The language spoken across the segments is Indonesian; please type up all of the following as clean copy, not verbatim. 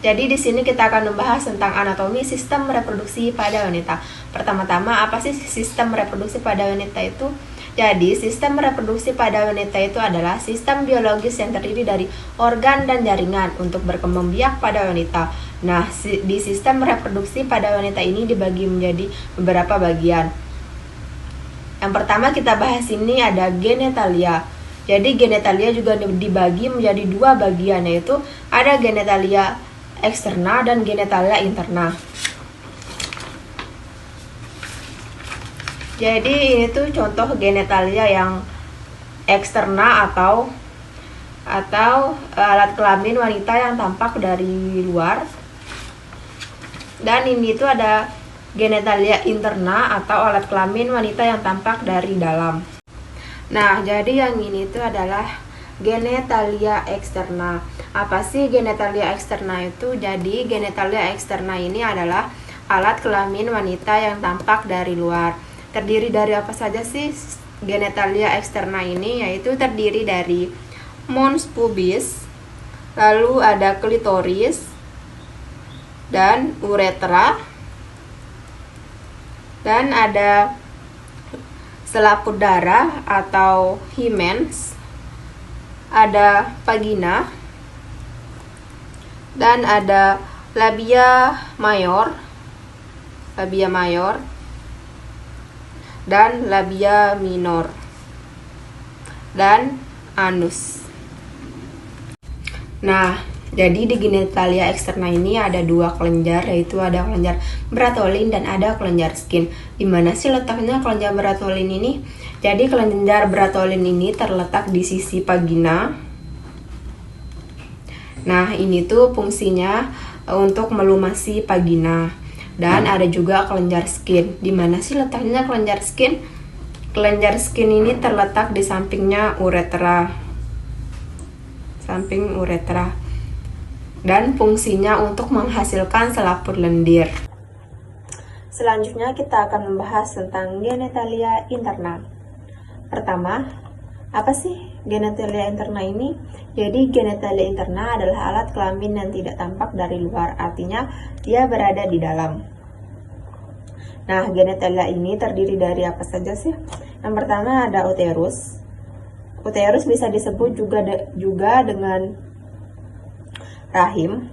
Jadi di sini kita akan membahas tentang anatomi sistem reproduksi pada wanita. Pertama-tama, apa sih sistem reproduksi pada wanita itu? Jadi, sistem reproduksi pada wanita itu adalah sistem biologis yang terdiri dari organ dan jaringan untuk berkembang biak pada wanita. Nah, di sistem reproduksi pada wanita ini dibagi menjadi beberapa bagian. Yang pertama kita bahas ini ada genitalia. Jadi genitalia juga dibagi menjadi dua bagian, yaitu ada genitalia eksterna dan genitalia interna. Jadi ini tuh contoh genitalia yang eksterna atau alat kelamin wanita yang tampak dari luar. Dan ini tuh ada genitalia interna atau alat kelamin wanita yang tampak dari dalam. Nah, jadi yang ini tuh adalah genitalia eksterna. Apa sih genitalia eksterna itu? Jadi genitalia eksterna ini adalah alat kelamin wanita yang tampak dari luar. Terdiri dari apa saja sih genitalia eksterna ini? Yaitu terdiri dari mons pubis, lalu ada klitoris dan uretra, dan ada selaput darah atau himens, ada vagina, dan ada labia mayor, dan labia minor, dan anus. Nah, jadi di genitalia eksterna ini ada dua kelenjar, yaitu ada kelenjar Bartholin dan ada kelenjar skin. Di mana sih letaknya kelenjar Bartholin ini? Jadi kelenjar Bartholin ini terletak di sisi vagina. Nah, ini tuh fungsinya untuk melumasi vagina. Dan ada juga kelenjar skin. Di mana sih letaknya kelenjar skin? Kelenjar skin ini terletak di sampingnya uretra. Dan fungsinya untuk menghasilkan selaput lendir. Selanjutnya kita akan membahas tentang genitalia interna. Pertama, apa sih genitalia interna ini? Jadi genitalia interna adalah alat kelamin yang tidak tampak dari luar, artinya dia berada di dalam. Nah, genitalia ini terdiri dari apa saja sih? Yang pertama ada uterus. Uterus bisa disebut juga dengan rahim.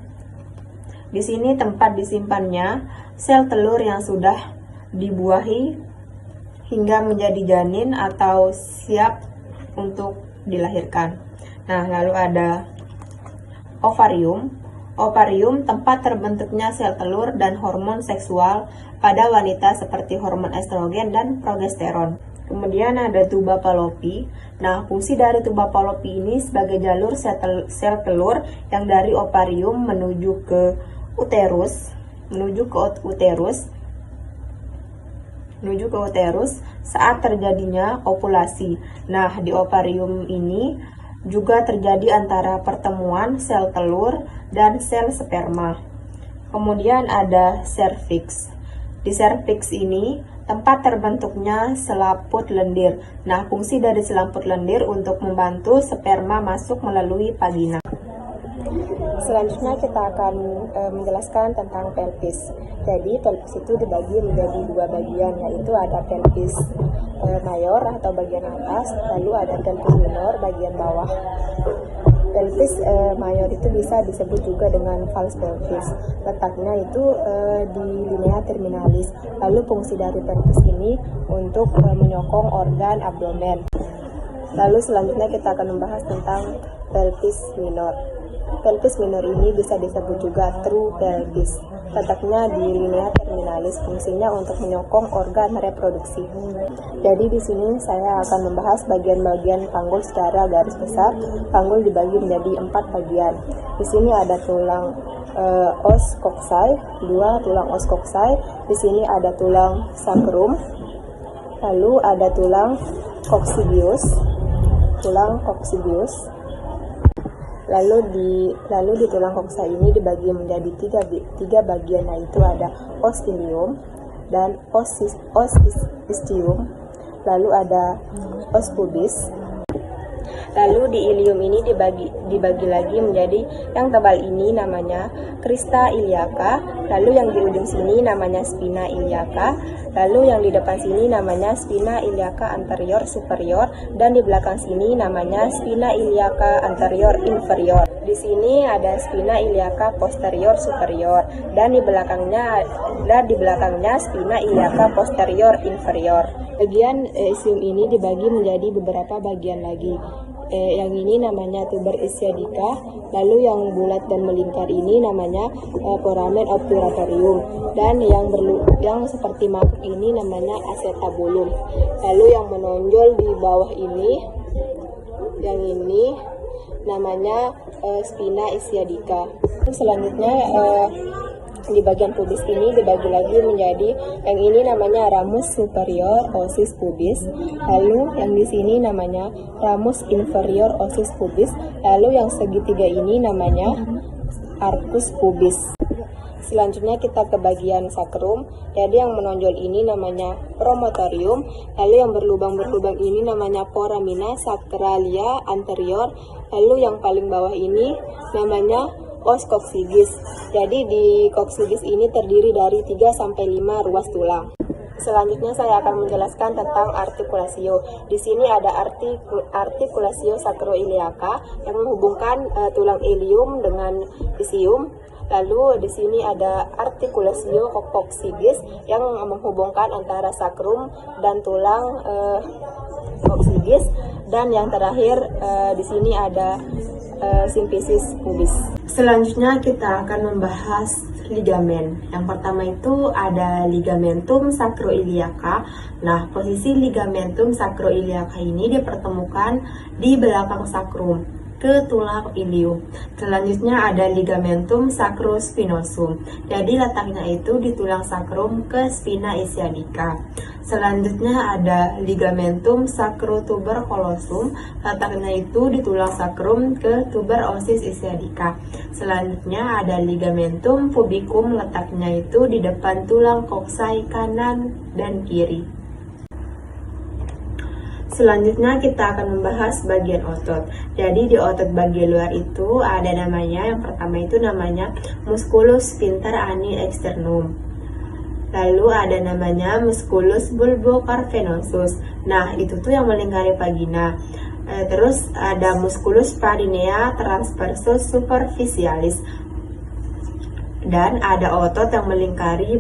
Di sini tempat disimpannya sel telur yang sudah dibuahi hingga menjadi janin atau siap untuk dilahirkan. Nah, lalu ada ovarium. Ovarium tempat terbentuknya sel telur dan hormon seksual pada wanita seperti hormon estrogen dan progesteron. Kemudian ada tuba Fallopi. Nah, fungsi dari tuba Fallopi ini sebagai jalur sel telur yang dari ovarium menuju ke uterus saat terjadinya ovulasi. Nah, di ovarium ini juga terjadi antara pertemuan sel telur dan sel sperma. Kemudian ada serviks. Di serviks ini tempat terbentuknya selaput lendir. Nah, fungsi dari selaput lendir untuk membantu sperma masuk melalui vagina. Selanjutnya kita akan menjelaskan tentang pelvis. Jadi pelvis itu dibagi menjadi dua bagian, yaitu ada pelvis mayor atau bagian atas, lalu ada pelvis minor bagian bawah. Pelvis mayor itu bisa disebut juga dengan vals pelvis. Letaknya itu di linea terminalis. Lalu fungsi dari pelvis ini untuk menyokong organ abdomen. Lalu selanjutnya kita akan membahas tentang pelvis minor. Pelvis minor ini bisa disebut juga true pelvis. Letaknya di linea terminalis, fungsinya untuk menyokong organ reproduksi. Jadi di sini saya akan membahas bagian-bagian panggul secara garis besar. Panggul dibagi menjadi 4 bagian. Di sini ada tulang os coxae, 2 tulang os coxae. Di sini ada tulang sacrum. Lalu ada tulang coccygeus. Lalu di tulang koksa ini dibagi menjadi tiga bagian, yaitu ada os ilium dan os ischium, lalu ada os pubis. Lalu di ilium ini dibagi lagi menjadi yang tebal ini namanya crista iliaca, lalu yang di ujung sini namanya spina iliaca, lalu yang di depan sini namanya spina iliaca anterior superior, dan di belakang sini namanya spina iliaca anterior inferior. Di sini ada spina iliaca posterior superior, dan di belakangnya spina iliaca posterior inferior. Bagian isium ini dibagi menjadi beberapa bagian lagi. Yang ini namanya tuber ischiadica, lalu yang bulat dan melingkar ini namanya foramen obturatorium, dan yang seperti mangkuk ini namanya acetabulum. Lalu yang menonjol di bawah ini, yang ini namanya spina ischiadica. Selanjutnya di bagian pubis ini dibagi lagi menjadi yang ini namanya ramus superior osis pubis, lalu yang di sini namanya ramus inferior osis pubis, lalu yang segitiga ini namanya arcus pubis. Selanjutnya kita ke bagian sakrum. Jadi yang menonjol ini namanya promontorium, lalu yang berlubang-berlubang ini namanya foramina sacralia anterior, lalu yang paling bawah ini namanya os coccygeus. Jadi di coccygeus ini terdiri dari 3-5 ruas tulang. Selanjutnya saya akan menjelaskan tentang artikulasio. Di sini ada artikulasio sacroiliaca yang menghubungkan tulang ilium dengan isium. Lalu di sini ada artikulasio coccygeus yang menghubungkan antara sakrum dan tulang coccygeus, dan yang terakhir di sini ada simfisis pubis. Selanjutnya kita akan membahas ligamen. Yang pertama itu ada ligamentum sacroiliaca. Nah, posisi ligamentum sacroiliaca ini dipertemukan di belakang sakrum ke tulang ilium. Selanjutnya ada ligamentum sacrospinosum. Jadi letaknya itu di tulang sakrum ke spina ischiadica. Selanjutnya ada ligamentum sacrotuberculosum. Letaknya itu di tulang sakrum ke tuber osis ischiadica. Selanjutnya ada ligamentum pubicum. Letaknya itu di depan tulang koksai kanan dan kiri. Selanjutnya kita akan membahas bagian otot. Jadi di otot bagian luar itu ada namanya, yang pertama itu namanya musculus sphincter ani externum. Lalu ada namanya musculus bulbocarvenosus. Nah, itu tuh yang melingkari vagina. Terus ada musculus parinea transversus superficialis. Dan ada otot yang melingkari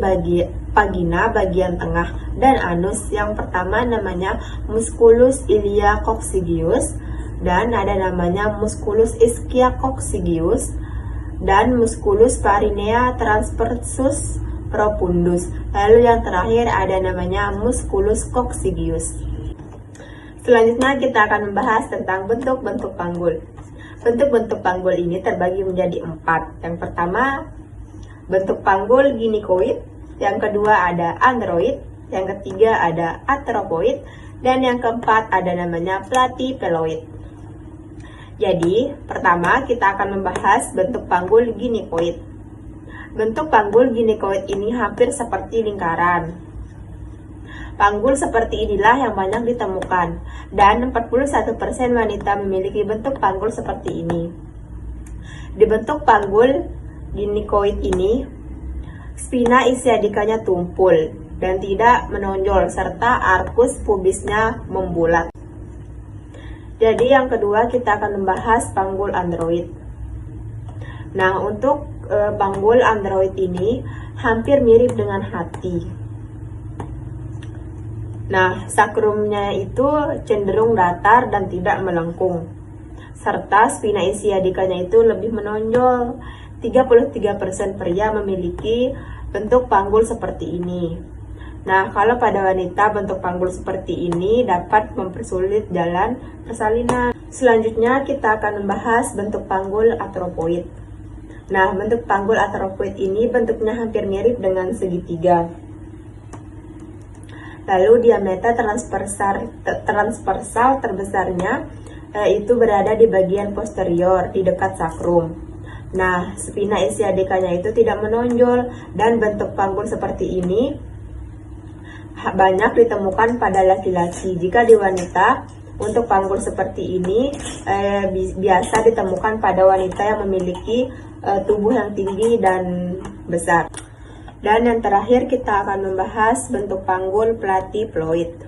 vagina bagian tengah dan anus. Yang pertama namanya musculus iliacoccygeus, dan ada namanya musculus ischiacoccygeus, dan musculus parinea transversus profundus. Lalu yang terakhir ada namanya musculus coccygeus. Selanjutnya kita akan membahas tentang bentuk-bentuk panggul. Bentuk-bentuk panggul ini terbagi menjadi 4. Yang pertama bentuk panggul ginikoid, yang kedua ada android, yang ketiga ada atropoid, dan yang keempat ada namanya platypeloid. Jadi, pertama kita akan membahas bentuk panggul ginikoid. Bentuk panggul ginikoid ini hampir seperti lingkaran. Panggul seperti inilah yang banyak ditemukan, dan 41% wanita memiliki bentuk panggul seperti ini. Di bentuk panggul ginikoid ini, spina ischiadicanya tumpul dan tidak menonjol, serta arcus pubisnya membulat. Jadi yang kedua kita akan membahas panggul android. Nah, untuk panggul android ini hampir mirip dengan hati. Nah, sakrumnya itu cenderung datar dan tidak melengkung, serta spina ischiadicanya itu lebih menonjol. 33% pria memiliki bentuk panggul seperti ini. Nah, kalau pada wanita bentuk panggul seperti ini dapat mempersulit jalan persalinan. Selanjutnya kita akan membahas bentuk panggul atropoid. Nah, bentuk panggul atropoid ini bentuknya hampir mirip dengan segitiga. Lalu diameter transversal terbesarnya itu berada di bagian posterior di dekat sakrum. Nah, spina ischiadicanya itu tidak menonjol, dan bentuk panggul seperti ini banyak ditemukan pada laki-laki. Jika di wanita, Untuk panggul seperti ini biasa ditemukan pada wanita yang memiliki tubuh yang tinggi dan besar. Dan yang terakhir kita akan membahas bentuk panggul platyploid.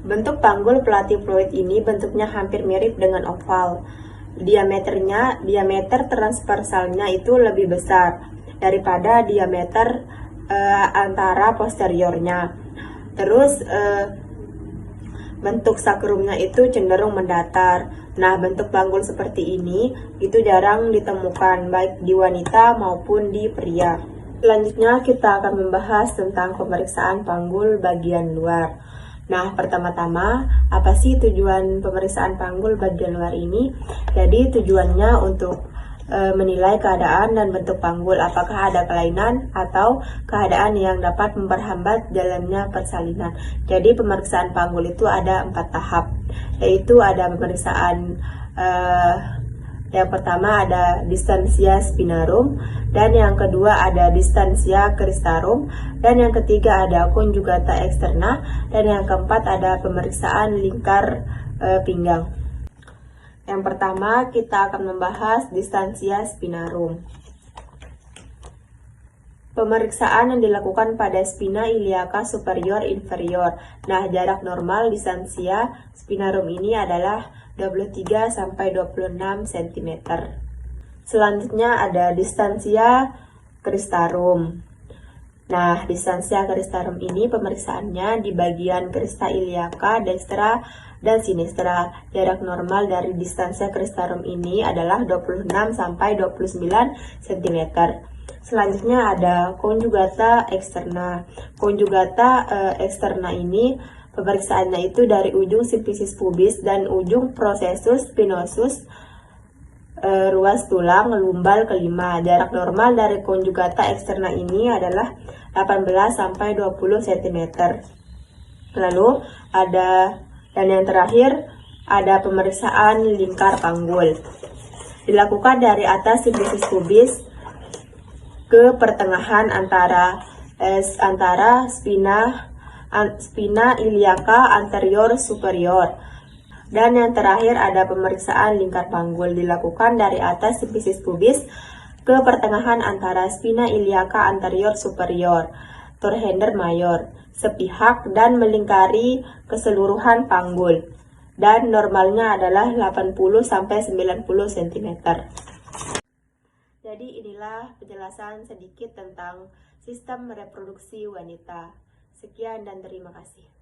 Bentuk panggul platyploid ini bentuknya hampir mirip dengan oval. Diameter transversalnya itu lebih besar daripada diameter antara posteriornya. Terus bentuk sakrumnya itu cenderung mendatar. Nah, bentuk panggul seperti ini itu jarang ditemukan baik di wanita maupun di pria. Selanjutnya kita akan membahas tentang pemeriksaan panggul bagian luar. Nah, pertama-tama, apa sih tujuan pemeriksaan panggul bagian luar ini? Jadi, tujuannya untuk menilai keadaan dan bentuk panggul, apakah ada kelainan atau keadaan yang dapat memperhambat jalannya persalinan. Jadi, pemeriksaan panggul itu ada 4 tahap, yaitu ada pemeriksaan yang pertama ada distansia spinarum, dan yang kedua ada distansia cristarum, dan yang ketiga ada conjugata externa, dan yang keempat ada pemeriksaan lingkar pinggang. Yang pertama kita akan membahas distansia spinarum. Pemeriksaan yang dilakukan pada spina iliaca superior inferior. Nah, jarak normal distansia spinarum ini adalah 23-26 cm. Selanjutnya ada distansia cristarum. Nah, distansia cristarum ini pemeriksaannya di bagian crista iliaca destra dan sinistra. Jarak normal dari distansia cristarum ini adalah 26-29 cm. Selanjutnya ada conjugata externa. Conjugata externa ini pemeriksaannya itu dari ujung simplicis pubis dan ujung processus spinosus ruas tulang lumbal kelima. Jarak normal dari conjugata externa ini adalah 18-20 cm. Lalu dan yang terakhir ada pemeriksaan lingkar panggul. Dilakukan dari atas simplicis pubis ke pertengahan antara spina iliaca anterior superior. Dan yang terakhir ada pemeriksaan lingkar panggul, dilakukan dari atas simplicis pubis ke pertengahan antara spina iliaca anterior superior, Torhender mayor, sepihak dan melingkari keseluruhan panggul. Dan normalnya adalah 80-90 cm. Jadi inilah penjelasan sedikit tentang sistem reproduksi wanita. Sekian dan terima kasih.